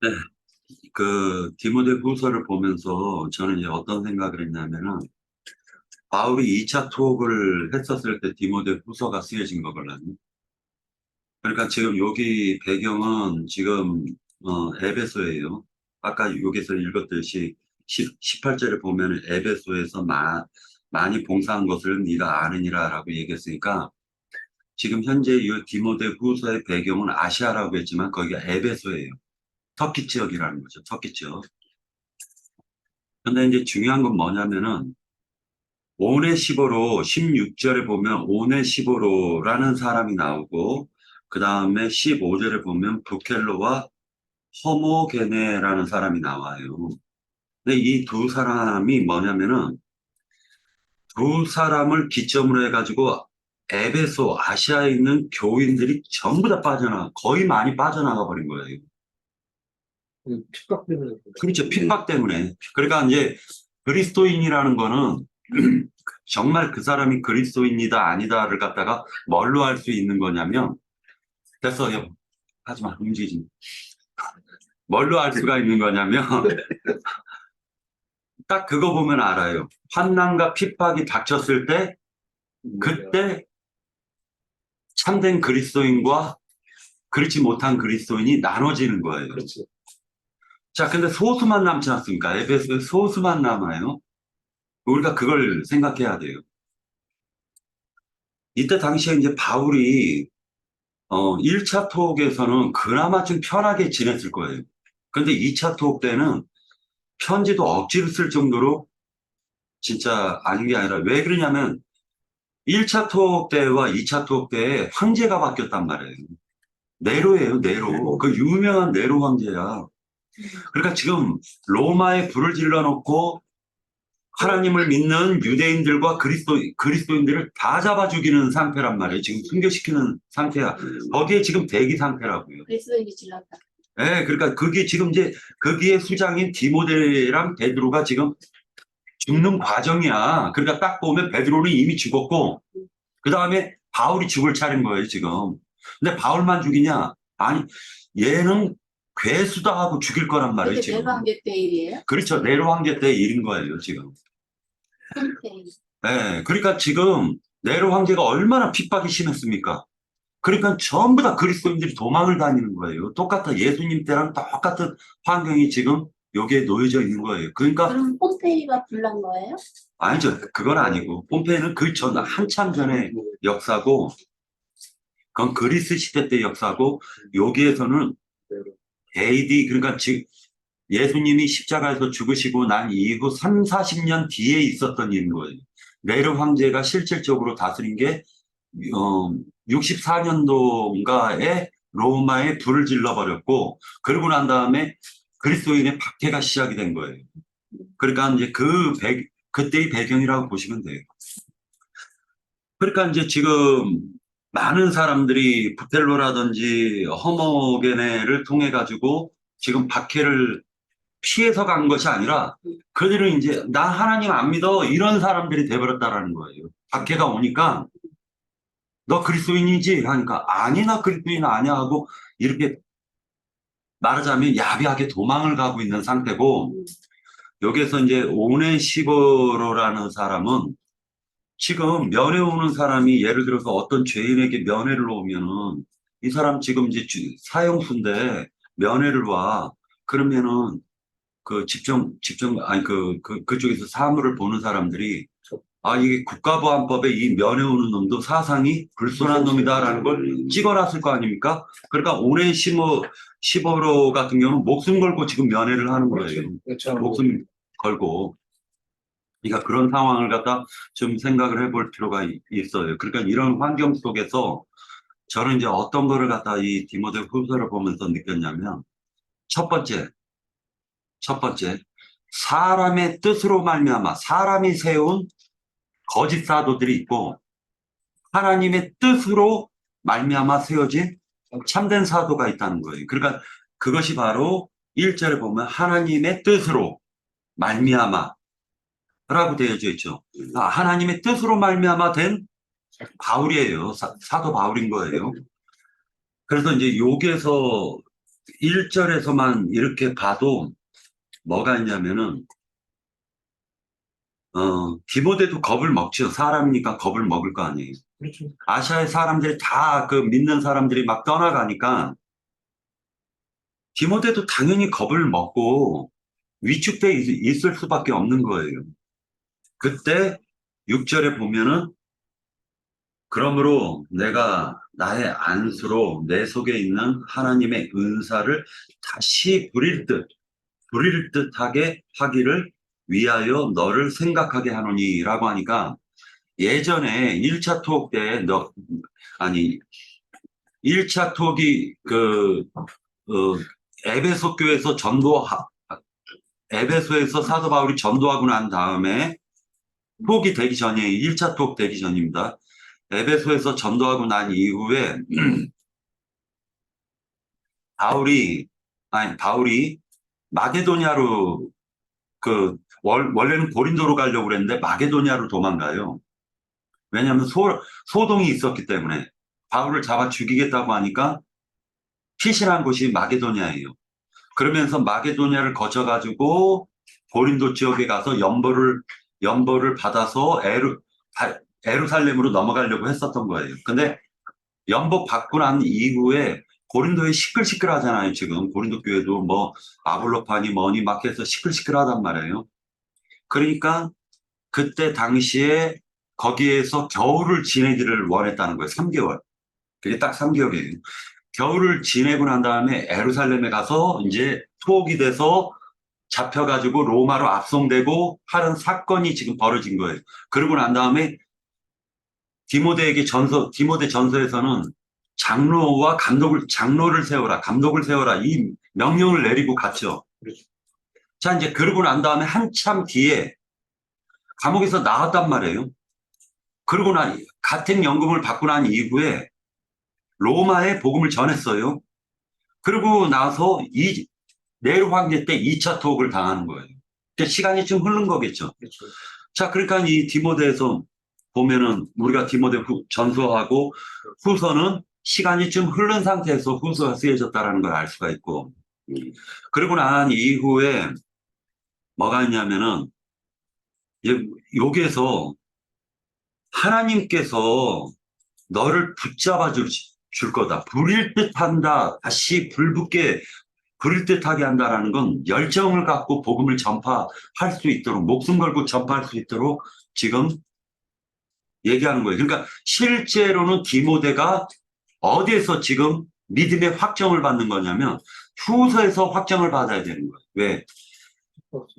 네, 그 디모데 후서를 보면서 저는 이제 어떤 생각을 했냐면은 바울이 2차 투옥을 했었을 때 디모데 후서가 쓰여진 거거든요. 그러니까 지금 여기 배경은 지금 에베소예요. 아까 여기서 읽었듯이 18절에 보면 에베소에서 많이 봉사한 것을 네가 아느니라라고 얘기했으니까 지금 현재 이 디모데 후서의 배경은 아시아라고 했지만 거기가 에베소예요. 터키 지역이라는 거죠. 터키 지역. 근데 이제 중요한 건 뭐냐면은 오네시보로 16절에 보면 오네시보로라는 사람이 나오고 그 다음에 15절에 보면 부켈로와 허모게네라는 사람이 나와요. 근데 이 두 사람이 뭐냐면은 두 사람을 기점으로 해가지고 에베소 아시아에 있는 교인들이 전부 다 거의 많이 빠져나가 버린 거예요. 핍박 때문에. 그렇죠. 핍박 때문에. 그러니까 이제 그리스도인이라는 거는 정말 그 사람이 그리스도인이다 아니다를 갖다가 뭘로 알 수 있는 거냐면 됐어요. 하지마 움직이지 마. 뭘로 알 수가 있는 거냐면 딱 그거 보면 알아요. 환난과 핍박이 닥쳤을 때 그때 참된 그리스도인과 그렇지 못한 그리스도인이 나눠지는 거예요. 그렇지. 자, 근데 소수만 남지 않습니까? 에베소에 소수만 남아요. 우리가 그걸 생각해야 돼요. 이때 당시에 이제 바울이 1차 토옥에서는 그나마 좀 편하게 지냈을 거예요. 근데 2차 토옥 때는 편지도 억지로 쓸 정도로 진짜 아닌 게 아니라 왜 그러냐면 1차 토옥 때와 2차 토옥 때에 황제가 바뀌었단 말이에요. 네로예요, 네로. 그 유명한 네로 황제야. 그러니까 지금 로마에 불을 질러놓고 하나님을 믿는 유대인들과 그리스도인들을 다 잡아 죽이는 상태란 말이에요. 지금 순교시키는 상태야. 거기에 지금 대기 상태라고요. 그리스도인이 질렀다. 예, 그러니까 그게 지금 이제 거기에 수장인 디모데랑 베드로가 지금 죽는 과정이야. 그러니까 딱 보면 베드로는 이미 죽었고, 그 다음에 바울이 죽을 차례인 거예요, 지금. 근데 바울만 죽이냐? 아니, 얘는 괴수다 하고 죽일 거란 말이에요, 그게 지금. 네로 황제 때 일이에요? 그렇죠. 네로 황제 때 일인 거예요, 지금. 폰페이. 예, 그러니까 지금 네로 황제가 얼마나 핍박이 심했습니까? 그러니까 전부 다 그리스도인들이 도망을 다니는 거예요. 똑같아. 예수님 때랑 똑같은 환경이 지금 여기에 놓여져 있는 거예요. 그러니까 그럼 폰페이가 불난 거예요? 아니죠. 그건 아니고 폼페이는 그 전 한참 전의 역사고 그건 그리스 시대 때 역사고 여기에서는 AD 그러니까 지금 예수님이 십자가에서 죽으시고 난 이후 3, 40년 뒤에 있었던 일인 거예요. 네로 황제가 실질적으로 다스린 게 64년도인가에 로마에 불을 질러버렸고 그러고 난 다음에 그리스도인의 박해가 시작이 된 거예요. 그러니까 이제 그때의 배경이라고 보시면 돼요. 그러니까 이제 지금 많은 사람들이 부텔로라든지 허모게네를 통해 가지고 지금 박해를 피해서 간 것이 아니라 그들은 이제 나 하나님 안 믿어 이런 사람들이 돼버렸다라는 거예요. 박해가 오니까 너 그리스도인이지 하니까 아니 나 그리스도인 아니야 하고 이렇게 말하자면 야비하게 도망을 가고 있는 상태고 여기에서 이제 오네시보로라는 사람은 지금 면회 오는 사람이 예를 들어서 어떤 죄인에게 면회를 오면은 이 사람 지금 이제 사형수인데 면회를 와. 그러면은 그 아니 그쪽에서 사물을 보는 사람들이 아, 이게 국가보안법에 이 면회 오는 놈도 사상이 불순한 놈이다라는 걸 찍어놨을 거 아닙니까? 그러니까 시보로 같은 경우는 목숨 걸고 지금 면회를 하는 거예요. 그렇죠. 목숨 걸고. 그러니까 그런 상황을 갖다 좀 생각을 해볼 필요가 있어요. 그러니까 이런 환경 속에서 저는 이제 어떤 거를 갖다 이 디모데 후서를 보면서 느꼈냐면 첫 번째, 사람의 뜻으로 말미암아 사람이 세운 거짓 사도들이 있고 하나님의 뜻으로 말미암아 세워진 참된 사도가 있다는 거예요. 그러니까 그것이 바로 1절에 보면 하나님의 뜻으로 말미암아 라고 되어져 있죠. 하나님의 뜻으로 말미암아 된 바울이에요. 사도 바울인 거예요. 그래서 이제 여기에서 1절에서만 이렇게 봐도 뭐가 있냐면은, 디모데도 겁을 먹죠. 사람이니까 겁을 먹을 거 아니에요. 그렇죠. 아시아의 사람들이 다 그 믿는 사람들이 막 떠나가니까 디모데도 당연히 겁을 먹고 위축돼 있을 수밖에 없는 거예요. 그때 6절에 보면은 그러므로 내가 나의 안수로 내 속에 있는 하나님의 은사를 다시 부릴 듯하게 하기를 위하여 너를 생각하게 하노니라고 하니까 예전에 1차 투옥 때 아니 1차 투옥이 에베소 교회에서 에베소에서 사도 바울이 전도하고 난 다음에 투옥이 되기 전이에요. 1차 투옥 되기 전입니다. 에베소에서 전도하고 난 이후에 바울이 마게도냐로 원래는 고린도로 가려고 그랬는데 마게도냐로 도망가요. 왜냐하면 소동이 있었기 때문에 바울을 잡아 죽이겠다고 하니까 피신한 곳이 마게도냐예요. 그러면서 마게도냐를 거쳐가지고 고린도 지역에 가서 연보를 받아서 에루살렘으로 넘어가려고 했었던 거예요. 근데 연복 받고 난 이후에 고린도에 시끌시끌하잖아요. 지금 고린도 교회도 뭐 아볼로파니 뭐니 막 해서 시끌시끌하단 말이에요. 그러니까 그때 당시에 거기에서 겨울을 지내기를 원했다는 거예요. 3개월. 그게 딱 3개월이에요. 겨울을 지내고 난 다음에 에루살렘에 가서 이제 투옥이 돼서 잡혀가지고 로마로 압송되고 하는 사건이 지금 벌어진 거예요. 그러고 난 다음에 디모데 전서에서는 장로를 세워라, 감독을 세워라, 이 명령을 내리고 갔죠. 그렇죠. 자, 이제 그러고 난 다음에 한참 뒤에 감옥에서 나왔단 말이에요. 그러고 가택연금을 받고 난 이후에 로마에 복음을 전했어요. 그러고 나서 네로 황제 때 2차 투옥을 당하는 거예요. 그러니까 시간이 좀 흐른 거겠죠. 그렇죠. 자, 그러니까 이 디모데에서 보면은 우리가 디모데 전서하고 후서는 시간이 좀 흐른 상태에서 후서가 쓰여졌다는 걸 알 수가 있고, 그리고 난 이후에 뭐가 있냐면은 여기에서 하나님께서 너를 붙잡아 줄 거다. 불일 듯한다. 다시 불일 듯하게 한다라는 건 열정을 갖고 복음을 전파할 수 있도록, 목숨 걸고 전파할 수 있도록 지금 얘기하는 거예요. 그러니까 실제로는 디모데가 어디에서 지금 믿음의 확정을 받는 거냐면 후서에서 확정을 받아야 되는 거예요. 왜? 그렇죠.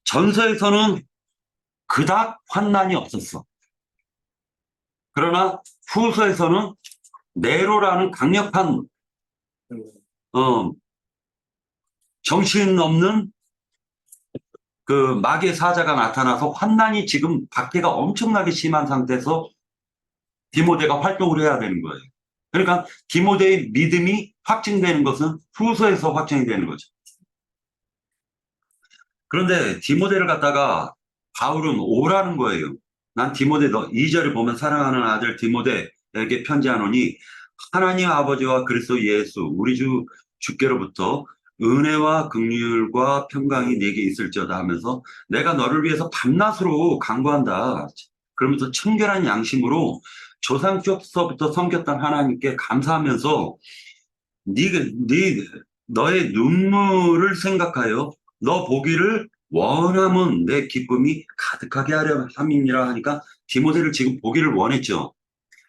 전서에서는 그닥 환난이 없었어. 그러나 후서에서는 네로라는 강력한 정신없는 그 마귀의 사자가 나타나서 환난이 지금 박해가 엄청나게 심한 상태에서 디모데가 활동을 해야 되는 거예요. 그러니까 디모데의 믿음이 확증되는 것은 후서에서 확정이 되는 거죠. 그런데 디모데를 갖다가 바울은 오라는 거예요. 난 디모데, 너 2절에 보면 사랑하는 아들 디모데에게 편지하노니 하나님 아버지와 그리스도 예수 우리 주께로부터 은혜와 긍휼과 평강이 네게 있을지어다 하면서 내가 너를 위해서 밤낮으로 간구한다. 그러면서 청결한 양심으로 조상 쪽서부터 섬겼던 하나님께 감사하면서 너의 눈물을 생각하여 너 보기를 원함은 내 기쁨이 가득하게 하려 함이니라 하니까 디모데를 지금 보기를 원했죠.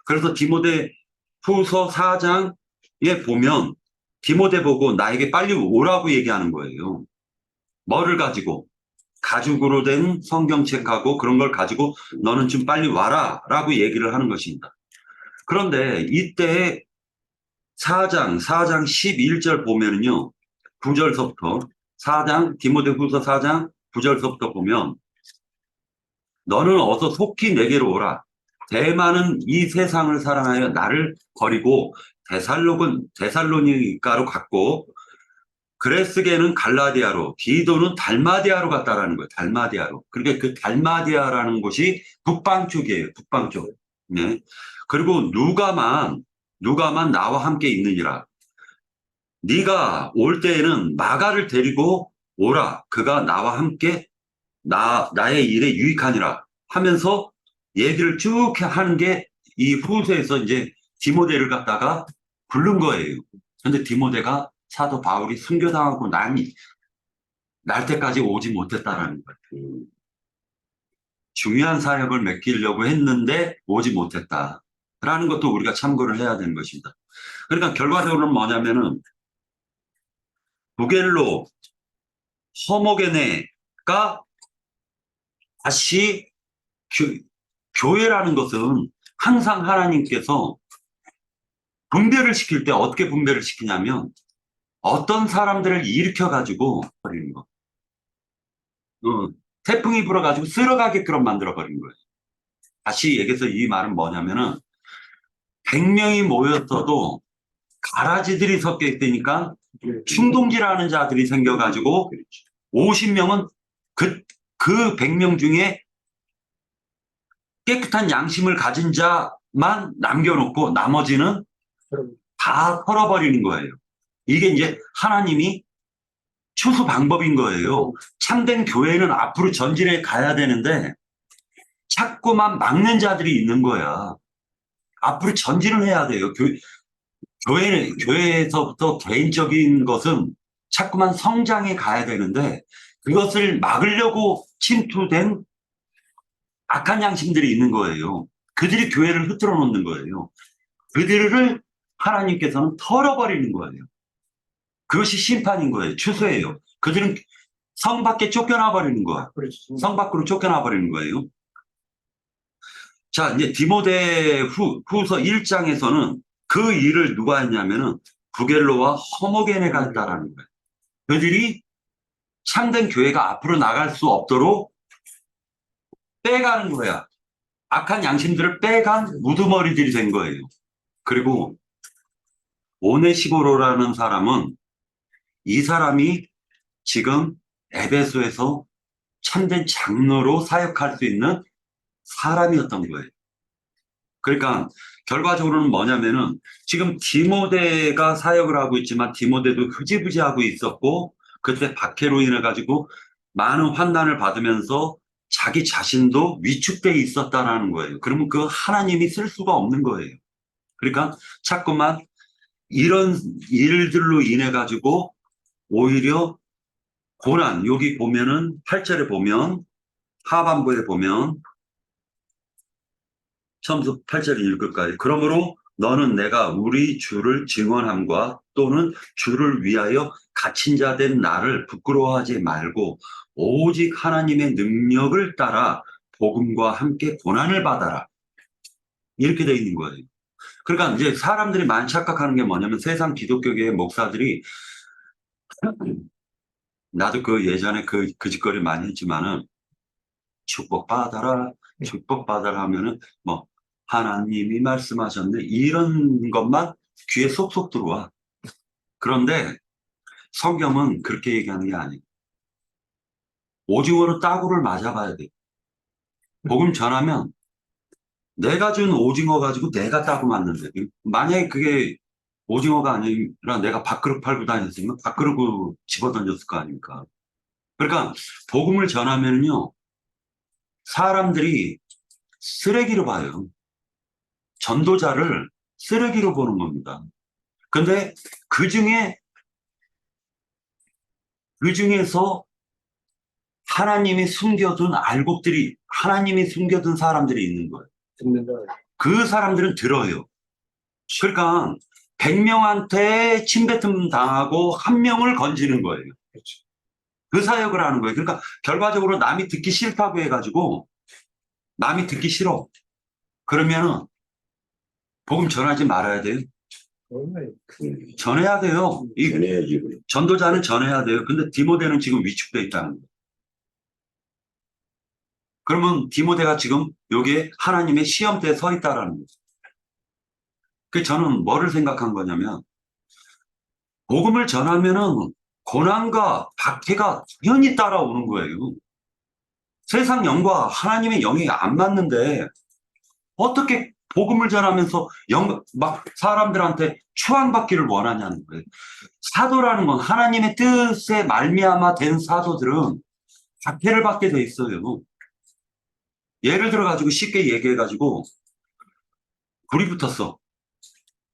그래서 디모데 후서 4장에 보면 디모데 보고 나에게 빨리 오라고 얘기하는 거예요. 뭐를 가지고? 가죽으로 된 성경책하고 그런 걸 가지고 너는 좀 빨리 와라 라고 얘기를 하는 것입니다. 그런데 이때 4장 11절 보면은요. 9절서부터 디모데 후서 4장 9절서부터 보면 너는 어서 속히 내게로 오라. 대만은 이 세상을 사랑하여 나를 버리고 데살로니가로 갔고 그레스게는 갈라디아로 디도는 달마디아로 갔다라는 거예요. 달마디아로. 그러니까 그 달마디아라는 곳이 북방 쪽이에요. 북방 쪽. 네. 그리고 누가만 나와 함께 있느니라. 네가 올 때에는 마가를 데리고 오라. 그가 나와 함께 나의 일에 유익하니라 하면서 얘기를 쭉 하는 게 이 후서에서 이제 디모데를 갖다가 부른 거예요. 근데 디모데가 사도 바울이 순교당하고 날 때까지 오지 못했다라는 거예요. 중요한 사역을 맡기려고 했는데 오지 못했다라는 것도 우리가 참고를 해야 되는 것입니다. 그러니까 결과적으로는 뭐냐면은 부겔로 허모게네가 다시 교회라는 것은 항상 하나님께서 분별을 시킬 때 어떻게 분별을 시키냐면 어떤 사람들을 일으켜가지고 버리는 거. 태풍이 불어가지고 쓸어가게끔 만들어버린 거예요. 다시 얘기해서 이 말은 뭐냐면은 100명이 모였어도 가라지들이 섞여 있으니까 충동질하는 자들이 생겨가지고 50명은 그 100명 중에 깨끗한 양심을 가진 자만 남겨놓고 나머지는 다 털어버리는 거예요. 이게 이제 하나님이 추수 방법인 거예요. 참된 교회는 앞으로 전진해 가야 되는데 자꾸만 막는 자들이 있는 거야. 앞으로 전진을 해야 돼요. 교회에서부터 개인적인 것은 자꾸만 성장해 가야 되는데 그것을 막으려고 침투된 악한 양심들이 있는 거예요. 그들이 교회를 흐트러 놓는 거예요. 그들을 하나님께서는 털어버리는 거예요. 그것이 심판인 거예요. 추수예요. 그들은 성 밖에 쫓겨나 버리는 거야. 성 밖으로 쫓겨나 버리는 거예요. 자, 이제 디모데 후서 1장에서는 그 일을 누가 했냐면은 부겔로와 허모게네가 했다라는 거예요. 그들이 참된 교회가 앞으로 나갈 수 없도록 빼가는 거야. 악한 양심들을 빼간 무드머리들이 된 거예요. 그리고 오네시보로라는 사람은 이 사람이 지금 에베소에서 참된 장로로 사역할 수 있는 사람이었던 거예요. 그러니까 결과적으로는 뭐냐면은 지금 디모데가 사역을 하고 있지만 디모데도 흐지부지하고 있었고 그때 박해로 인해 가지고 많은 환난을 받으면서 자기 자신도 위축돼 있었다라는 거예요. 그러면 그 하나님이 쓸 수가 없는 거예요. 그러니까 자꾸만 이런 일들로 인해 가지고 오히려 고난, 여기 보면은 8절에 보면 하반부에 보면 처음부터 8절 읽을까요? 그러므로 너는 내가 우리 주를 증언함과 또는 주를 위하여 갇힌 자 된 나를 부끄러워하지 말고 오직 하나님의 능력을 따라 복음과 함께 고난을 받아라. 이렇게 되어 있는 거예요. 그러니까 이제 사람들이 많이 착각하는 게 뭐냐면 세상 기독교계의 목사들이 나도 그 예전에 그 짓거리 많이 했지만은 축복받아라, 축복받아라 하면은 뭐 하나님이 말씀하셨네 이런 것만 귀에 쏙쏙 들어와. 그런데 성경은 그렇게 얘기하는 게 아니에요. 오징어로 따구를 맞아봐야 돼. 복음 전하면 내가 준 오징어 가지고 내가 따고 맞는데 만약에 그게 오징어가 아니라 내가 밥그릇 팔고 다녔으면 밥그릇 집어던졌을 거 아닙니까? 그러니까 복음을 전하면요 사람들이 쓰레기로 봐요. 전도자를 쓰레기로 보는 겁니다. 근데 그 중에서 하나님이 숨겨둔 알곡들이, 하나님이 숨겨둔 사람들이 있는 거예요. 그 사람들은 들어요. 그러니까 100명한테 침뱉음 당하고 1명을 건지는 거예요. 그 사역을 하는 거예요. 그러니까 결과적으로 남이 듣기 싫다고 해가지고 남이 듣기 싫어. 그러면은 복음 전하지 말아야 돼요. 전해야 돼요. 전해야지. 전도자는 전해야 돼요. 근데 디모데는 지금 위축돼 있다는 거예요. 그러면 디모데가 지금 여기에 하나님의 시험대에 서 있다라는 거죠. 그 저는 뭐를 생각한 거냐면 복음을 전하면은 고난과 박해가 당연히 따라오는 거예요. 세상 영과 하나님의 영이 안 맞는데 어떻게 복음을 전하면서 막 사람들한테 추앙받기를 원하냐는 거예요. 사도라는 건 하나님의 뜻에 말미암아 된 사도들은 박해를 받게 돼 있어요. 예를 들어가지고 쉽게 얘기해가지고 불이 붙었어.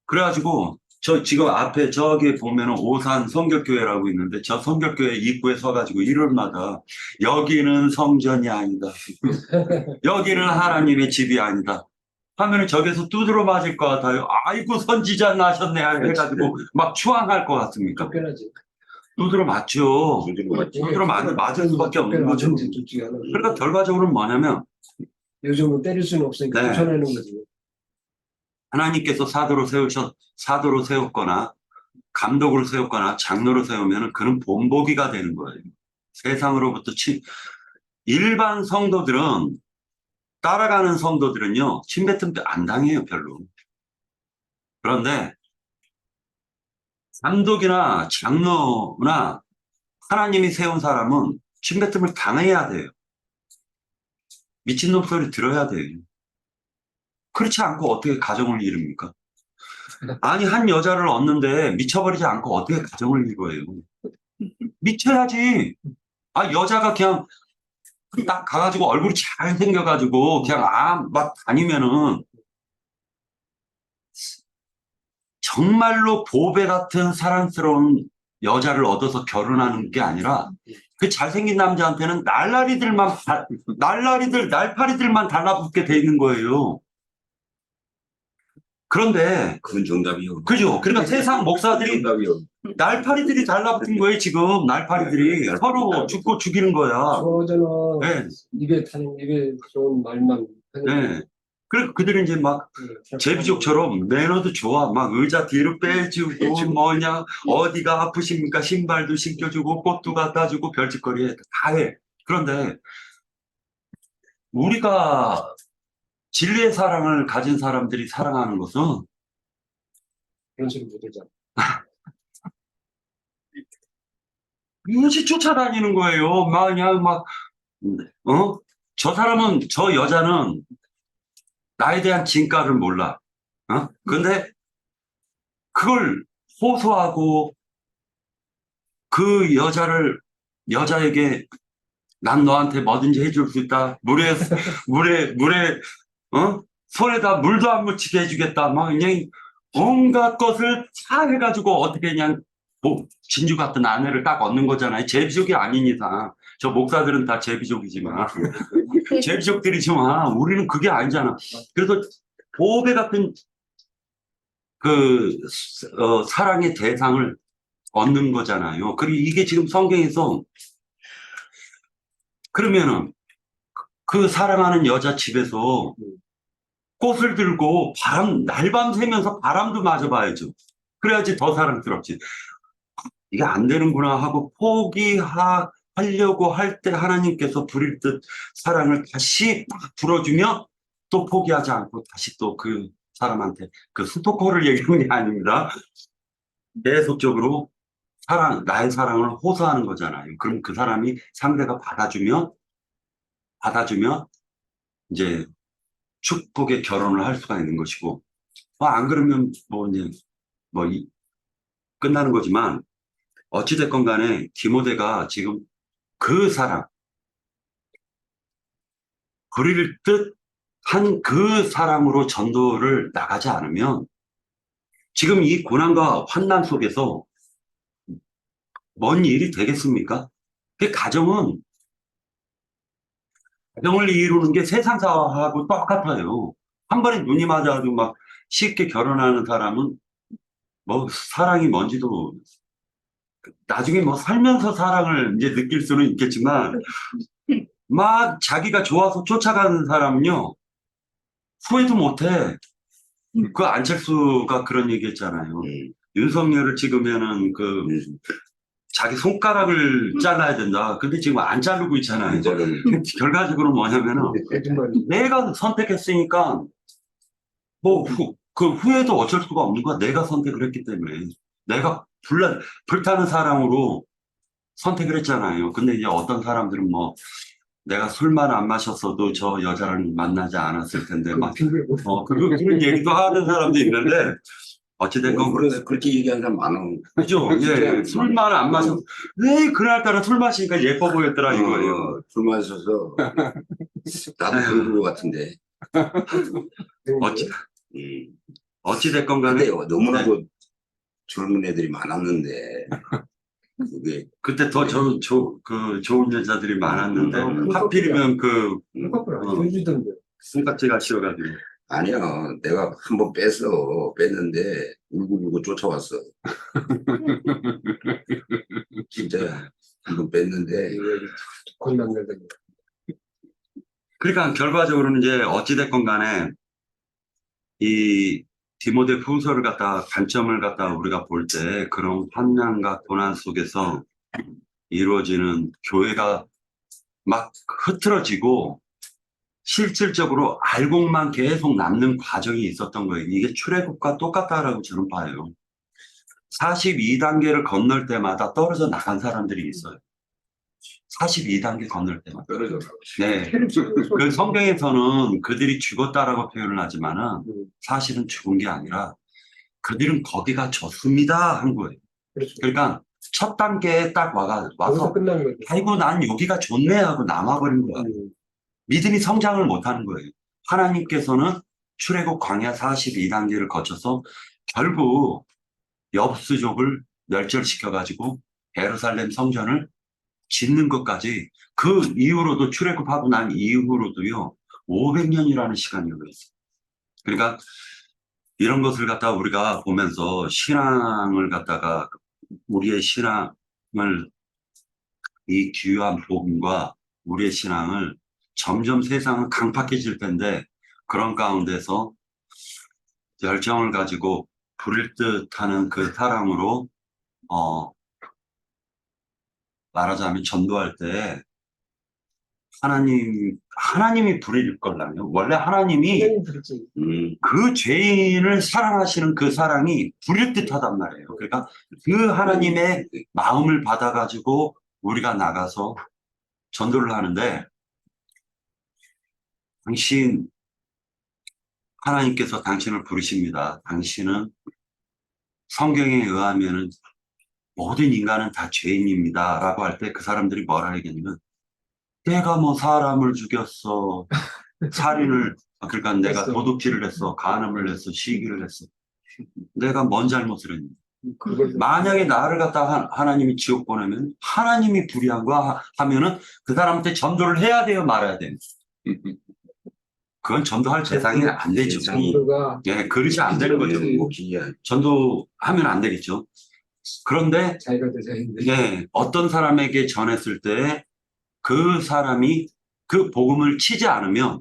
그래가지고 저 지금 앞에 저기 보면은 오산 성결교회라고 있는데 저 성결교회 입구에 서가지고 일요일마다 여기는 성전이 아니다. 여기는 하나님의 집이 아니다. 하면은 저기서 두드러 맞을 것 같아요. 아이고 선지자 나셨네 해가지고 막 추앙할 것 같습니까? 쫓겨나지. 두드러 맞죠. 두드러 맞을 수밖에 없는 거죠. 그러니까 결과적으로는 뭐냐면 요즘은 때릴 수는 없으니까 네. 쫓아내는 거지. 하나님께서 사도로 세웠거나 감독으로 세웠거나 장로로 세우면 그는 본보기가 되는 거예요. 세상으로부터 일반 성도들은 따라가는 성도들은요 침뱉음 안 당해요 별로. 그런데 감독이나 장로나 하나님이 세운 사람은 침뱉음을 당해야 돼요. 미친놈 소리 들어야 돼요. 그렇지 않고 어떻게 가정을 이룹니까? 아니 한 여자를 얻는데 미쳐버리지 않고 어떻게 가정을 이루어요? 미쳐야지. 아 여자가 그냥 딱 가가지고 얼굴이 잘 생겨가지고 그냥 막 다니면은 정말로 보배 같은 사랑스러운 여자를 얻어서 결혼하는 게 아니라 그 잘생긴 남자한테는 날파리들만 달라붙게 돼 있는 거예요. 그런데 그건 정답이요. 그죠? 그러니까 세상 목사들이 정답이요. 날파리들이 달라붙은 거예요 지금. 날파리들이 서로 죽고 죽이는 거야. 저저는 네. 입에 좋은 말만 하는 네. 그리고 그들은 이제 막 제비족처럼 매너도 좋아. 막 의자 뒤로 빼주고 뭐냐 어디가 아프십니까 신발도 신겨주고 꽃도 갖다 주고 별짓거리 다 해. 그런데 우리가 진리의 사랑을 가진 사람들이 사랑하는 것은 그런 소리 못 하잖아. 무시 쫓아다니는 거예요. 막 그냥 막 저 사람은 저 여자는 나에 대한 진가를 몰라. 근데 그걸 호소하고 그 여자에게 난 너한테 뭐든지 해줄 수 있다. 물에, 손에다 물도 안 묻히게 해주겠다. 막 그냥 온갖 것을 다 해가지고 어떻게 그냥 진주 같은 아내를 딱 얻는 거잖아요. 제비족이 아닌 이상. 저 목사들은 다 제비족이지만. 제비족들이지만 우리는 그게 아니잖아. 그래서 보배 같은 사랑의 대상을 얻는 거잖아요. 그리고 이게 지금 성경에서 그러면은 그 사랑하는 여자 집에서 꽃을 들고 날밤 새면서 바람도 맞아봐야죠. 그래야지 더 사랑스럽지. 이게 안 되는구나 하고 포기하려고 할 때 하나님께서 부릴 듯 사랑을 다시 딱 불어주면 또 포기하지 않고 다시 또 그 사람한테 그 스토커를 얘기하는 게 아닙니다. 계속적으로 나의 사랑을 호소하는 거잖아요. 그럼 그 사람이 상대가 받아주면 이제 축복의 결혼을 할 수가 있는 것이고, 안 그러면 끝나는 거지만, 어찌됐건 간에 디모데가 지금 그 사랑, 부릴 듯 한 그 사랑으로 전도를 나가지 않으면, 지금 이 고난과 환난 속에서 뭔 일이 되겠습니까? 그 가정을 이루는 게 세상 사하고 똑같아요. 한 번에 눈이 맞아도 막 쉽게 결혼하는 사람은 사랑이 뭔지도 나중에 살면서 사랑을 이제 느낄 수는 있겠지만 막 자기가 좋아서 쫓아가는 사람은요 후회도 못해. 그 안철수가 그런 얘기 했잖아요. 윤석열을 찍으면은 자기 손가락을 잘라야 된다. 근데 지금 안 자르고 있잖아요. 결과적으로 뭐냐면은 내가 선택했으니까 그 후회도 어쩔 수가 없는 거야. 내가 선택을 했기 때문에. 내가 불타는 사랑으로 선택을 했잖아요. 근데 이제 어떤 사람들은 내가 술만 안 마셨어도 저 여자를 만나지 않았을 텐데, 막, 핑계 못 그런 얘기도 하는 사람도 있는데, 어찌됐건, 그래서 그렇게 얘기하는 사람 많아. 그죠? 예, 진짜 술만 안 마셨, 왜 그날따라 술 마시니까 예뻐 보였더라, 이거예요. 술 마셔서 나도 그런 거 같은데. 어찌, 음. 어찌됐건 간에, 근데 너무나도 젊은 애들이 많았는데 그게 그때 더 좋은 여자들이 많았는데, 하필이면 콩깍을 안 해주던데. 손깍지가 씌워가지고. 아니야. 내가 한 번 뺐는데 울고 쫓아왔어. 진짜 한 번 뺐는데 건강되던데. 그러니까 결과적으로는 이제 어찌됐건 간에 이 디모데 후서를 갖다 관점을 갖다 우리가 볼 때 그런 환난과 고난 속에서 이루어지는 교회가 막 흐트러지고 실질적으로 알곡만 계속 남는 과정이 있었던 거예요. 이게 출애굽과 똑같다라고 저는 봐요. 42단계를 건널 때마다 떨어져 나간 사람들이 있어요. 42단계 건널 때마다. 떨어져. 네. 그 성경에서는 그들이 죽었다라고 표현을 하지만은 사실은 죽은 게 아니라 그들은 거기가 좋습니다 한 거예요. 그렇죠. 그러니까 첫 단계에 딱 거기서 와서 끝나는 거죠. 아이고 난 여기가 좋네 하고 남아버린 거야. 믿음이 성장을 못하는 거예요. 하나님께서는 출애굽 광야 42단계를 거쳐서 결국 엽수족을 멸절시켜가지고 예루살렘 성전을 짓는 것까지 그 이후로도 출애굽하고 난 이후로도요 500년이라는 시간이 걸렸어요. 그러니까 이런 것을 갖다 우리가 보면서 신앙을 갖다가 우리의 신앙을 이 귀한 복음과 우리의 신앙을 점점 세상은 강팍해질 텐데 그런 가운데서 열정을 가지고 부릴 듯하는 그 사랑으로 말하자면 전도할 때 하나님이 부릴 거라면 원래 하나님이 그렇지. 그 죄인을 사랑하시는 그 사랑이 부릴 듯하단 말이에요. 그러니까 그 하나님의 마음을 받아가지고 우리가 나가서 전도를 하는데 하나님께서 당신을 부르십니다. 당신은 성경에 의하면은 모든 인간은 다 죄인입니다. 라고 할 때 그 사람들이 뭐라 하겠냐면 내가 뭐 사람을 죽였어. 그러니까 내가 했어. 도둑질을 했어. 간음을 했어. 시기를 했어. 내가 뭔 잘못을 했니? 그걸 만약에 나를 갖다 하나님이 지옥 보내면 하나님이 불의한 거 하면은 그 사람한테 전도를 해야 돼요? 말아야 돼요? 그건 전도할 대상이 안 되죠. 전도가 예, 그릇이 안 되는 거죠. 전도하면 안 되겠죠. 그런데 자기가 대상인데. 예, 어떤 사람에게 전했을 때 그 사람이 그 복음을 치지 않으면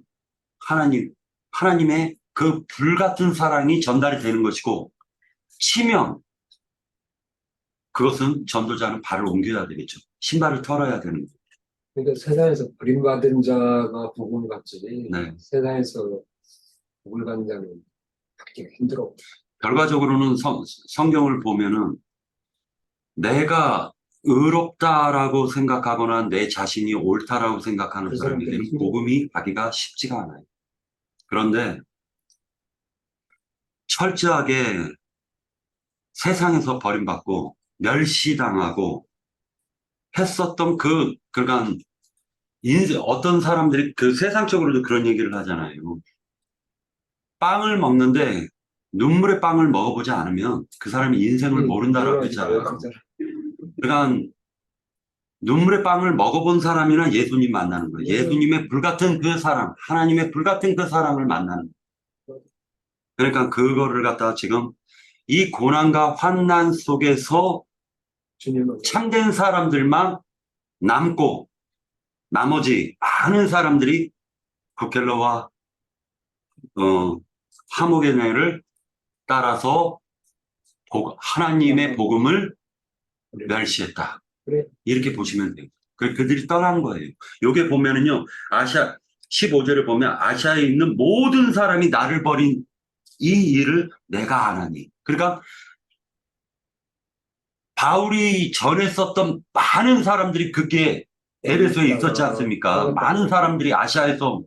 하나님의 그 불같은 사랑이 전달이 되는 것이고 치면 그것은 전도자는 발을 옮겨야 되겠죠. 신발을 털어야 되는 거죠. 그러니까 세상에서 버림받은 자가 복음을 받지. 네. 세상에서 복음을 받는 자는 받기가 힘들어. 결과적으로는 성경을 보면은 내가 의롭다라고 생각하거나 내 자신이 옳다라고 생각하는 그 사람에게는 사람들이 복음이 가기가 쉽지가 않아요. 그런데 철저하게 세상에서 버림받고 멸시당하고 했었던 그러니까 어떤 사람들이 그 세상적으로도 그런 얘기를 하잖아요. 빵을 먹는데 눈물의 빵을 먹어보지 않으면 그 사람이 인생을 모른다라고 했잖아요. 그러니까 눈물의 빵을 먹어본 사람이나 예수님 만나는 거예요. 예수님의 불같은 그 사랑, 하나님의 불같은 그 사랑을 만나는 거예요. 그러니까 그거를 갖다가 지금 이 고난과 환난 속에서 참된 사람들만 남고 나머지 많은 사람들이 부켈러와 하모게네를 따라서 하나님의 복음을 멸시했다. 그래. 이렇게 보시면 돼요. 그들이 떠난 거예요. 요게 보면은요, 15절에 보면 아시아에 있는 모든 사람이 나를 버린 이 일을 내가 안 하니. 그러니까 바울이 전했었던 많은 사람들이 그게 에베소에 있었지 않습니까? 많은 사람들이 아시아에서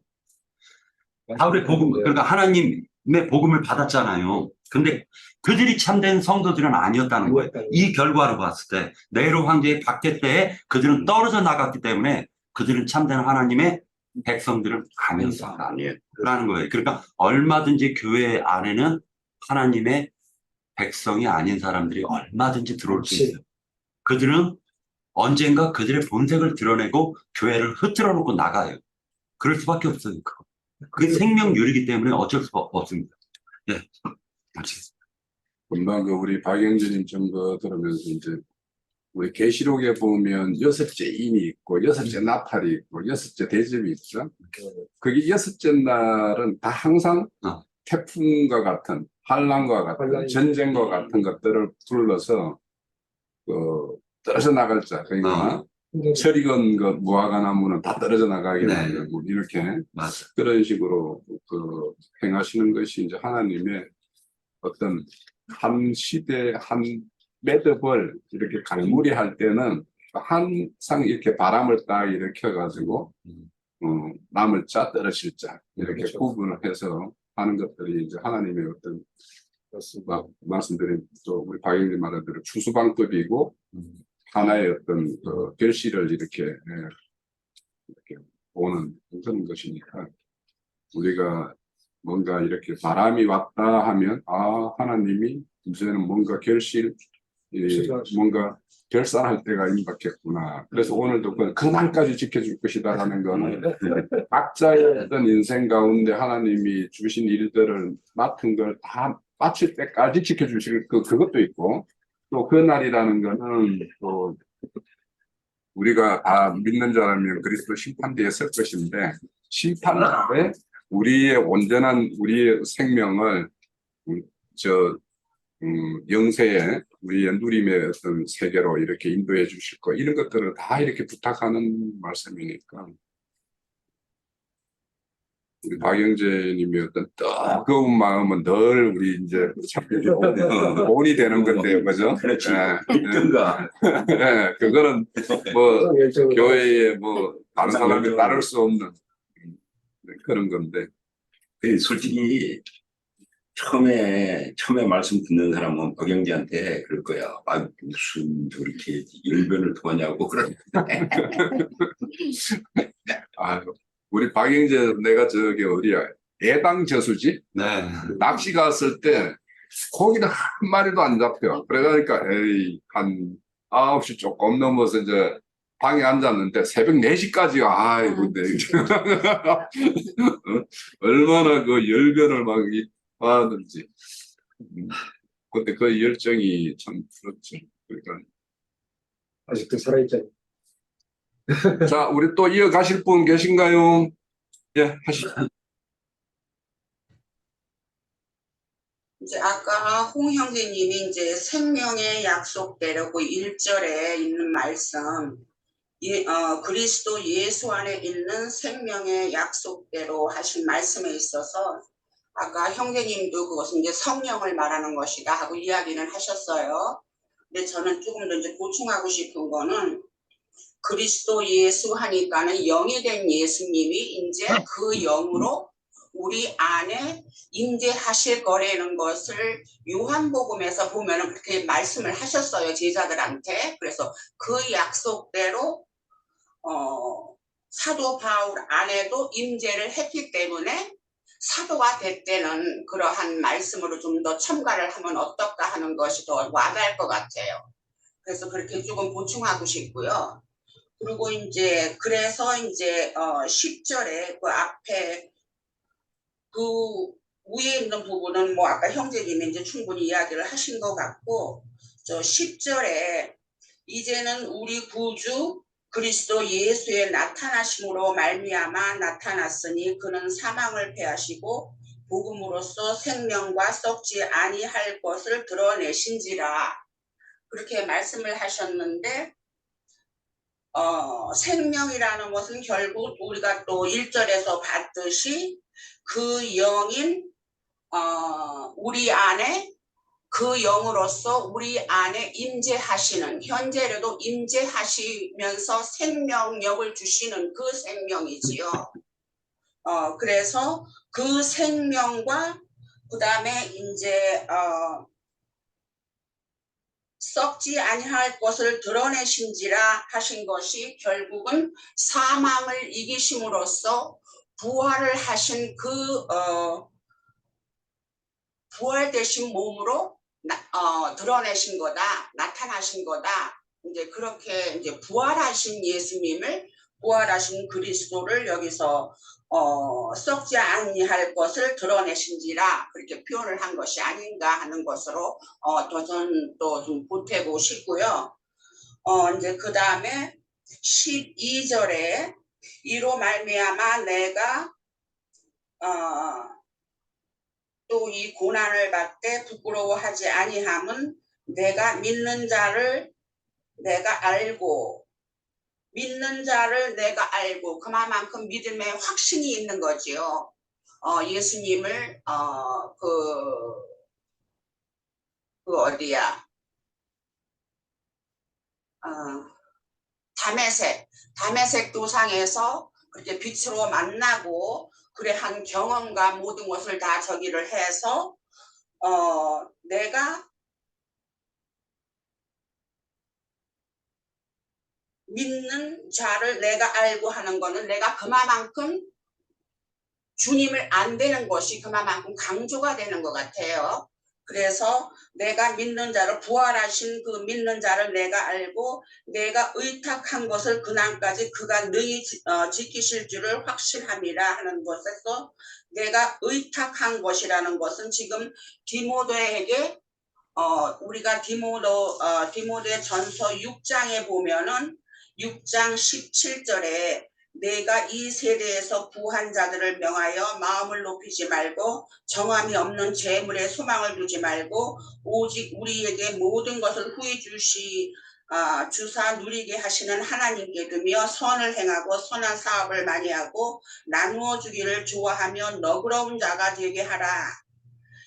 바울의 복음, 그러니까 하나님의 복음을 받았잖아요. 근데 그들이 참된 성도들은 아니었다는 거예요. 이 결과로 봤을 때 네로 황제의 박해 때에 그들은 떨어져 나갔기 때문에 그들은 참된 하나님의 백성들은 아니었다. 아니에요. 라는 거예요. 그러니까 얼마든지 교회 안에는 하나님의 백성이 아닌 사람들이 얼마든지 들어올 수 있어요. 그들은 언젠가 그들의 본색을 드러내고 교회를 흐트러 놓고 나가요. 그럴 수밖에 없어요. 그게 생명률이기 때문에 어쩔 수 없습니다. 예. 마치겠습니다. 금방 그 우리 박영진님 증거 들으면서 이제 우리 계시록에 보면 여섯째 인이 있고 여섯째 나팔이 있고 여섯째 대접이 있죠. 그게 여섯째 날은 다 항상 태풍과 같은 환란과 같은 전쟁과 같은 것들을 불러서 떨어져 나갈 자. 그러니까 철 익은 그 무화과 나무는 다 떨어져 나가게 네. 만들고 이렇게 맞아요. 그런 식으로 행하시는 것이 이제 하나님의 어떤 한 시대 한 매듭을 이렇게 갈무리할 때는 항상 이렇게 바람을 딱 일으켜 가지고 남을 자 떨어질 자 이렇게 그렇죠. 구분을 해서 하는 것들이 이제 하나님의 어떤 말씀드린 또 우리 박영진 말한대로 추수방법이고 하나의 어떤 결실을 이렇게 보는 그런 것이니까 우리가 뭔가 이렇게 바람이 왔다 하면 하나님이 이제는 뭔가 뭔가 결산할 때가 임박했구나. 그래서 오늘도 그 날까지 지켜줄 것이다라는 거는 각자의 어떤 인생 가운데 하나님이 주신 일들을 맡은 걸 다 마칠 때까지 지켜주실 그것도 있고 또 그 날이라는 거는 또 우리가 다 믿는 자라면 그리스도 심판대에 설 것인데 심판날에 우리의 온전한 우리의 생명을 영세에 우리의 누림의 어떤 세계로 이렇게 인도해 주실 거 이런 것들을 다 이렇게 부탁하는 말씀이니까 우리 박영재님의 어떤 뜨거운 마음은 늘 우리 이제 본이 되는 건데요, 그죠? 그렇지. 그러니까 그거는 뭐 교회에 뭐 다른 사람이 따를 수 없는 그런 건데. 솔직히 처음에 말씀 듣는 사람은 박영재한테 그럴 거야. 무슨 저렇게 일변을 토하냐고 그러는데. 우리 박영재 내가 저기 어디야? 애당 저수지? 네. 낚시 갔을 때 고기는 한 마리도 안 잡혀. 그러니까 한 9시 조금 넘어서 이제 방에 앉았는데 새벽 4시까지 근데 얼마나 그 열변을 막 하든지. 근데 그 열정이 참 부럽죠. 그러니까 아직도 살아있잖아요. 자, 우리 또 이어가실 분 계신가요? 예, 하시죠. 이제 아까 홍 형제님이 이제 생명의 약속대로고 1절에 있는 말씀, 그리스도 예수 안에 있는 생명의 약속대로 하신 말씀에 있어서 아까 형제님도 그것은 이제 성령을 말하는 것이다 하고 이야기는 하셨어요. 근데 저는 조금 더 이제 보충하고 싶은 거는 그리스도 예수 하니까는 영이 된 예수님이 이제 그 영으로 우리 안에 임재하실 거라는 것을 요한복음에서 보면은 그렇게 말씀을 하셨어요, 제자들한테. 그래서 그 약속대로 사도 바울 안에도 임재를 했기 때문에 사도가 됐다는 그러한 말씀으로 좀 더 첨가를 하면 어떨까 하는 것이 더 와닿을 것 같아요. 그래서 그렇게 조금 보충하고 싶고요. 그리고 이제 그래서 이제 10절에 그 앞에 그 위에 있는 부분은 뭐 아까 형제님이 이제 충분히 이야기를 하신 것 같고, 저 10절에 이제는 우리 구주 그리스도 예수의 나타나심으로 말미암아 나타났으니 그는 사망을 패하시고 복음으로써 생명과 썩지 아니할 것을 드러내신지라 그렇게 말씀을 하셨는데, 생명이라는 것은 결국 우리가 또 1절에서 봤듯이 그 영인 우리 안에 그 영으로서 우리 안에 임재하시는, 현재라도 임재하시면서 생명력을 주시는 그 생명이지요. 그래서 그 생명과 그 다음에 이제 썩지 아니할 것을 드러내신지라 하신 것이 결국은 사망을 이기심으로써 부활을 하신 그 부활되신 몸으로 드러내신 거다, 나타나신 거다. 이제 그렇게 이제 부활하신 예수님을, 부활하신 그리스도를 여기서 썩지 아니할 것을 드러내신지라 그렇게 표현을 한 것이 아닌가 하는 것으로 저는 또 좀 보태고 싶고요. 이제 그 다음에 12절에 이로 말미암아 내가 또 이 고난을 받되 부끄러워하지 아니함은 내가 믿는 자를 내가 알고, 믿는 자를 내가 알고, 그만큼 믿음에 확신이 있는 거지요. 예수님을 그 어디야? 다메섹 도상에서 그렇게 빛으로 만나고 그래 한 경험과 모든 것을 다 저기를 해서 내가 믿는 자를 내가 알고 하는 거는 내가 그만큼 주님을 안 되는 것이 그만큼 강조가 되는 것 같아요. 그래서 내가 믿는 자를, 부활하신 그 믿는 자를 내가 알고 내가 의탁한 것을 그날까지 그가 능히 지키실 줄을 확신함이라 하는 것에서 내가 의탁한 것이라는 것은 지금 디모데에게 우리가 디모데 전서 6장에 보면은 6장 17절에 내가 이 세대에서 구한 자들을 명하여 마음을 높이지 말고 정함이 없는 재물에 소망을 두지 말고 오직 우리에게 모든 것을 후히 주사 누리게 하시는 하나님께 두며 선을 행하고 선한 사업을 많이 하고 나누어 주기를 좋아하며 너그러운 자가 되게 하라.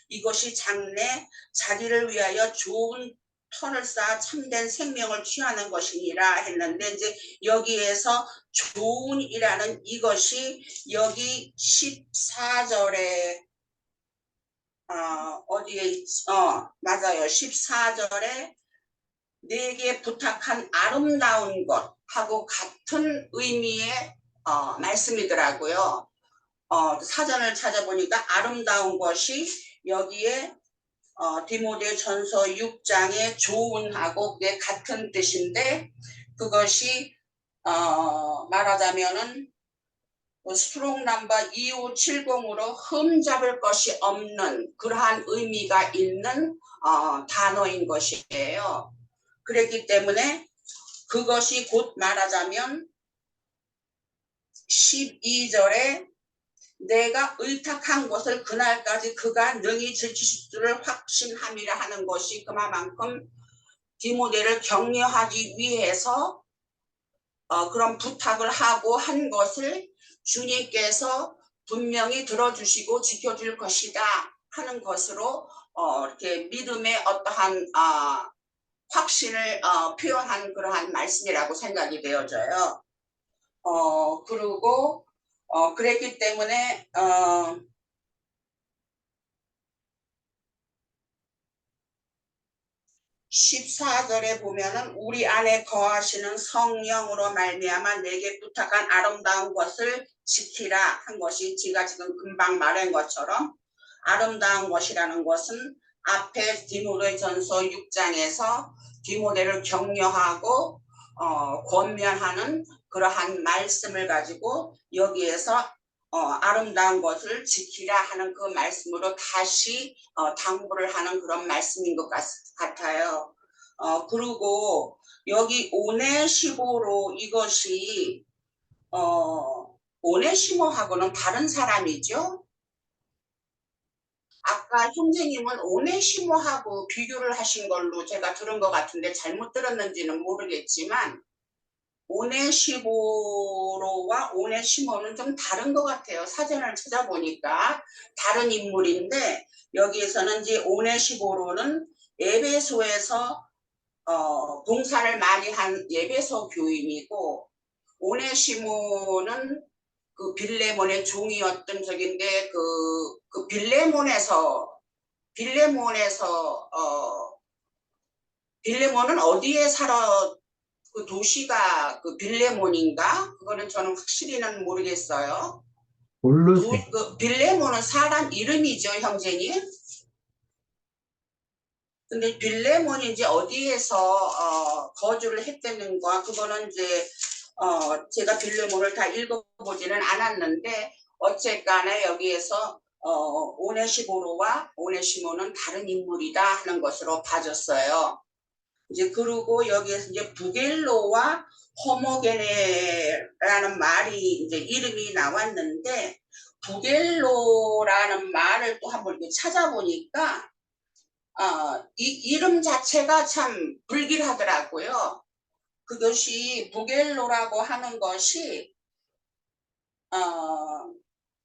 이것이 장래 자기를 위하여 좋은 터를 쌓아 참된 생명을 취하는 것이니라 했는데 이제 여기에서 좋은이라는 이것이 여기 14절에 어디에 맞아요. 14절에 내게 부탁한 아름다운 것하고 같은 의미의 말씀이더라고요. 사전을 찾아보니까 아름다운 것이 여기에 디모데 전서 6장의 좋은하고 그게 같은 뜻인데 그것이 말하자면은 스트롱 넘버 2570으로 흠잡을 것이 없는 그러한 의미가 있는 단어인 것이에요. 그렇기 때문에 그것이 곧 말하자면 12절에 내가 의탁한 것을 그날까지 그가 능히 지키실 줄을 확신함이라 하는 것이 그만큼 디모데를 격려하기 위해서 그런 부탁을 하고 한 것을 주님께서 분명히 들어주시고 지켜줄 것이다 하는 것으로 이렇게 믿음의 어떠한 확신을 표현한 그러한 말씀이라고 생각이 되어져요. 그리고 그랬기 때문에 14절에 보면은 우리 안에 거하시는 성령으로 말미암아 내게 부탁한 아름다운 것을 지키라 한 것이 제가 지금 금방 말한 것처럼 아름다운 것이라는 것은 앞에 디모데전서 6장에서 디모데를 격려하고 권면하는 그러한 말씀을 가지고 여기에서 아름다운 것을 지키라 하는 그 말씀으로 다시 당부를 하는 그런 말씀인 것 같아요. 그리고 여기 오네시모로 이것이 오네시모하고는 다른 사람이죠. 아까 형제님은 오네시모하고 비교를 하신 걸로 제가 들은 것 같은데 잘못 들었는지는 모르겠지만 오네시모로와 오네시모는 좀 다른 것 같아요. 사전을 찾아보니까 다른 인물인데 여기에서는 이제 오네시모로는 에베소에서 봉사를 많이 한 에베소 교인이고, 오네시모는 그 빌레몬의 종이었던 적인데, 그 빌레몬은 어디에 살아? 그 도시가 그 빌레몬인가? 그거는 저는 확실히는 모르겠어요. 모르세요. 그 빌레몬은 사람 이름이죠, 형제님. 근데 빌레몬이 이제 어디에서 거주를 했다는 거, 그거는 이제 제가 빌레몬을 다 읽어보지는 않았는데, 어쨌간에 여기에서 오네시모로와 오네시모는 다른 인물이다 하는 것으로 봐졌어요. 이제 그리고 여기에서 이제 부겔로와 호모게네라는 말이 이제 이름이 나왔는데, 부겔로라는 말을 또 한번 이렇게 찾아보니까 이 이름 자체가 참 불길하더라고요. 그것이 부겔로라고 하는 것이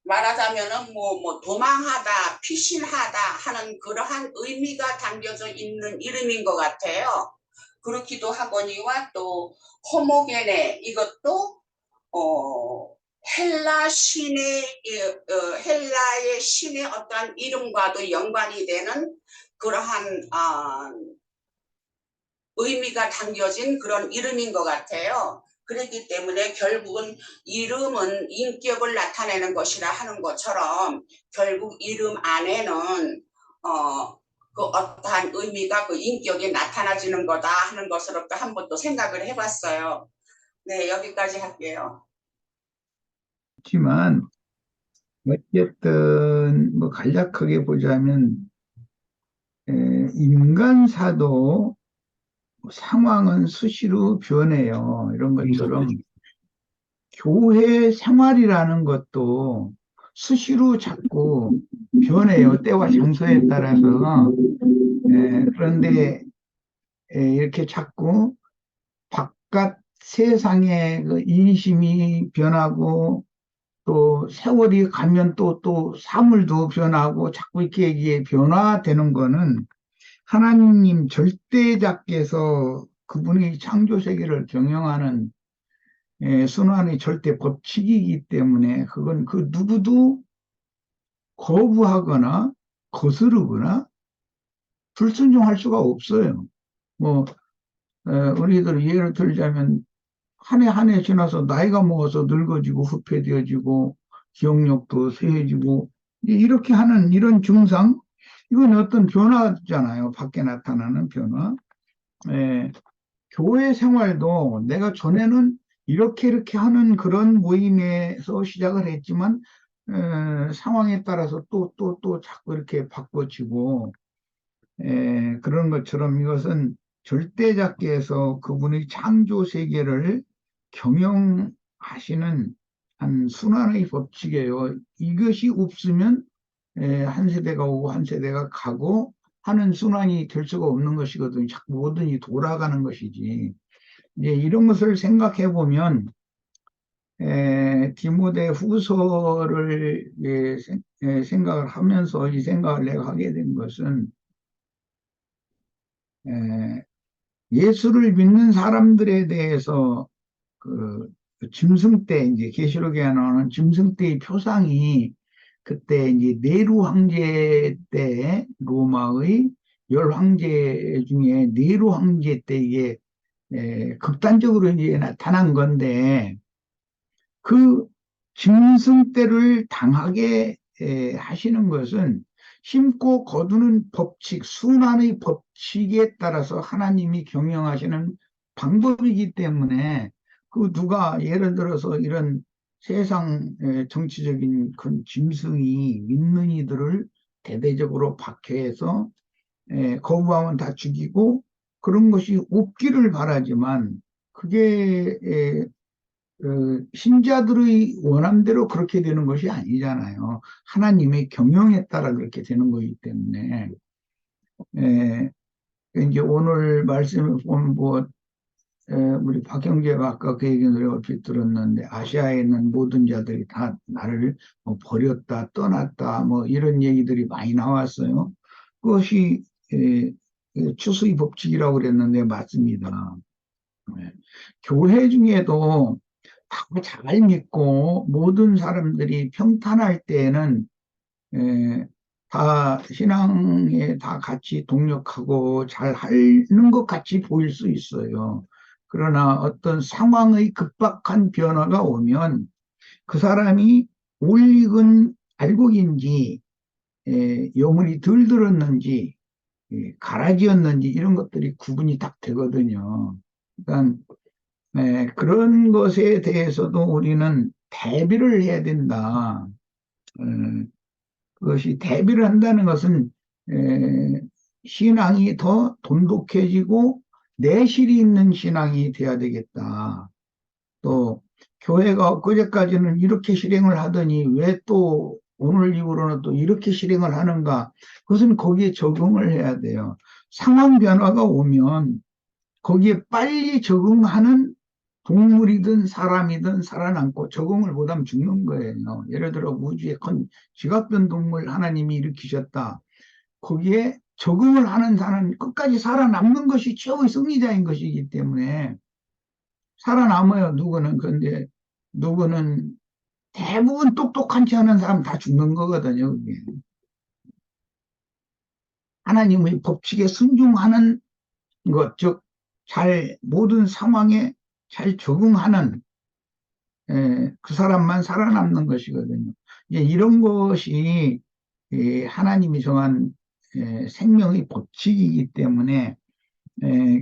말하자면은 뭐 도망하다, 피신하다 하는 그러한 의미가 담겨져 있는 이름인 것 같아요. 그렇기도 하거니와 또 호모게네, 이것도 헬라의 신의 어떤 이름과도 연관이 되는 그러한 의미가 담겨진 그런 이름인 것 같아요. 그렇기 때문에 결국은 이름은 인격을 나타내는 것이라 하는 것처럼 결국 이름 안에는 그 어떠한 의미가 그 인격에 나타나지는 거다 하는 것으로 또 한 번 또 생각을 해봤어요. 네, 여기까지 할게요. 지만 어쨌든 뭐 간략하게 보자면 인간사도 상황은 수시로 변해요. 이런 것처럼 교회 생활이라는 것도 수시로 자꾸 변해요. 때와 장소에 따라서. 그런데 이렇게 자꾸 바깥 세상의 그 인심이 변하고 또 세월이 가면 또 사물도 변하고 자꾸 이렇게 이게 변화되는 거는 하나님 절대자께서 그분이 창조 세계를 경영하는 순환의 절대 법칙이기 때문에 그건 그 누구도 거부하거나 거스르거나 불순종할 수가 없어요. 뭐 우리들 예를 들자면 한 해 한 해 지나서 나이가 먹어서 늙어지고 후패되어지고 기억력도 쇠해지고 이렇게 하는 이런 증상, 이건 어떤 변화잖아요. 밖에 나타나는 변화. 교회 생활도 내가 전에는 이렇게 하는 그런 모임에서 시작을 했지만 상황에 따라서 또 자꾸 이렇게 바꿔지고 그런 것처럼 이것은 절대자께서 그분의 창조 세계를 경영하시는 한 순환의 법칙이에요. 이것이 없으면 한 세대가 오고 한 세대가 가고 하는 순환이 될 수가 없는 것이거든요. 자꾸 뭐든지 돌아가는 것이지. 이제 이런 것을 생각해 보면 디모데 후서를 생각을 하면서 이 생각을 내가 하게 된 것은 예수를 믿는 사람들에 대해서 그 짐승 때 이제 계시록에 나오는 짐승 때의 표상이 그때 이제 네로 황제 때 로마의 10황제 중에 네로 황제 때 이게 극단적으로 이제 나타난 건데 그 짐승 때를 당하게 하시는 것은 심고 거두는 법칙, 순환의 법칙에 따라서 하나님이 경영하시는 방법이기 때문에 그 누가 예를 들어서 이런 세상 정치적인 그 짐승이 믿는 이들을 대대적으로 박해해서 거부하면 다 죽이고 그런 것이 없기를 바라지만 그게 신자들의 원함대로 그렇게 되는 것이 아니잖아요. 하나님의 경영에 따라 그렇게 되는 거기 때문에 이제 오늘 말씀을 보면 우리 박형제가 아까 그 얘기를 얼핏 들었는데 아시아에 있는 모든 자들이 다 나를 버렸다 떠났다 뭐 이런 얘기들이 많이 나왔어요. 그것이 추수의 법칙이라고 그랬는데 맞습니다. 네. 교회 중에도 다 잘 믿고 모든 사람들이 평탄할 때에는 다 신앙에 다 같이 동력하고 잘 하는 것 같이 보일 수 있어요. 그러나 어떤 상황의 급박한 변화가 오면 그 사람이 올익은 알곡인지 여물이 덜 들었는지 가라지였는지 이런 것들이 구분이 딱 되거든요. 그러니까 그런 것에 대해서도 우리는 대비를 해야 된다. 그것이 대비를 한다는 것은 신앙이 더 돈독해지고 내실이 있는 신앙이 돼야 되겠다. 또 교회가 그제까지는 이렇게 실행을 하더니 왜 또 오늘 이후로는 또 이렇게 실행을 하는가? 그것은 거기에 적응을 해야 돼요. 상황 변화가 오면 거기에 빨리 적응하는 동물이든 사람이든 살아남고 적응을 못하면 죽는 거예요. 예를 들어 우주에 큰 지각된 동물 하나님이 일으키셨다. 거기에 적응을 하는 사람이 끝까지 살아남는 것이 최고의 승리자인 것이기 때문에 살아남아요. 누구는. 그런데 누구는 대부분 똑똑한지 않은 사람 다 죽는 거거든요. 그게. 하나님의 법칙에 순종하는 것, 즉 모든 상황에 잘 적응하는 그 사람만 살아남는 것이거든요. 이제 이런 것이 하나님이 정한 생명의 법칙이기 때문에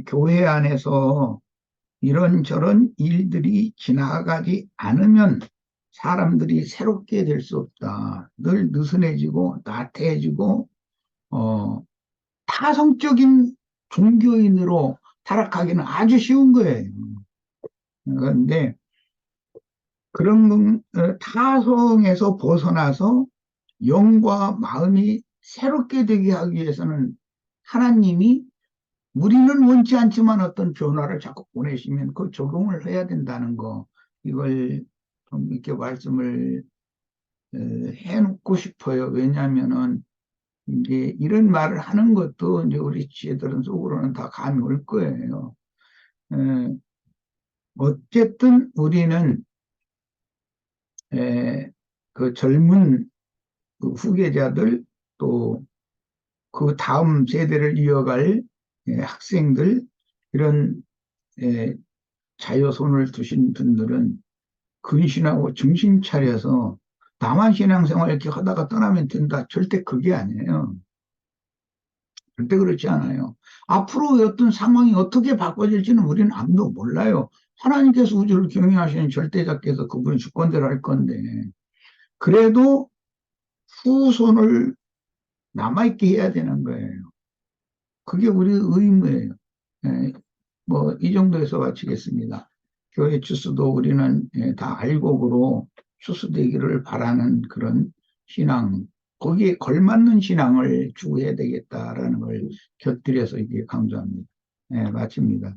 교회 안에서 이런저런 일들이 지나가지 않으면 사람들이 새롭게 될 수 없다. 늘 느슨해지고 나태해지고 타성적인 종교인으로 타락하기는 아주 쉬운 거예요. 그런데 그런 타성에서 벗어나서 영과 마음이 새롭게 되게 하기 위해서는 하나님이 우리는 원치 않지만 어떤 변화를 자꾸 보내시면 그 적응을 해야 된다는 거, 이걸 좀 이렇게 말씀을 해놓고 싶어요. 왜냐하면은 이제 이런 말을 하는 것도 이제 우리 지혜들은 속으로는 다 감이 올 거예요. 어쨌든 우리는 그 젊은 그 후계자들 또 그 다음 세대를 이어갈 학생들 이런 자효손을 두신 분들은 근신하고 정신 차려서 나만 신앙생활 이렇게 하다가 떠나면 된다. 절대 그게 아니에요. 절대 그렇지 않아요. 앞으로 어떤 상황이 어떻게 바꿔질지는 우리는 아무도 몰라요. 하나님께서 우주를 경영하시는 절대자께서 그분이 주권대로 할 건데 그래도 후손을 남아있게 해야 되는 거예요. 그게 우리의 의무예요. 뭐 이 정도에서 마치겠습니다. 교회 추수도 우리는 다 알곡으로 추수되기를 바라는 그런 신앙, 거기에 걸맞는 신앙을 추구해야 되겠다라는 걸 곁들여서 이렇게 강조합니다. 마칩니다.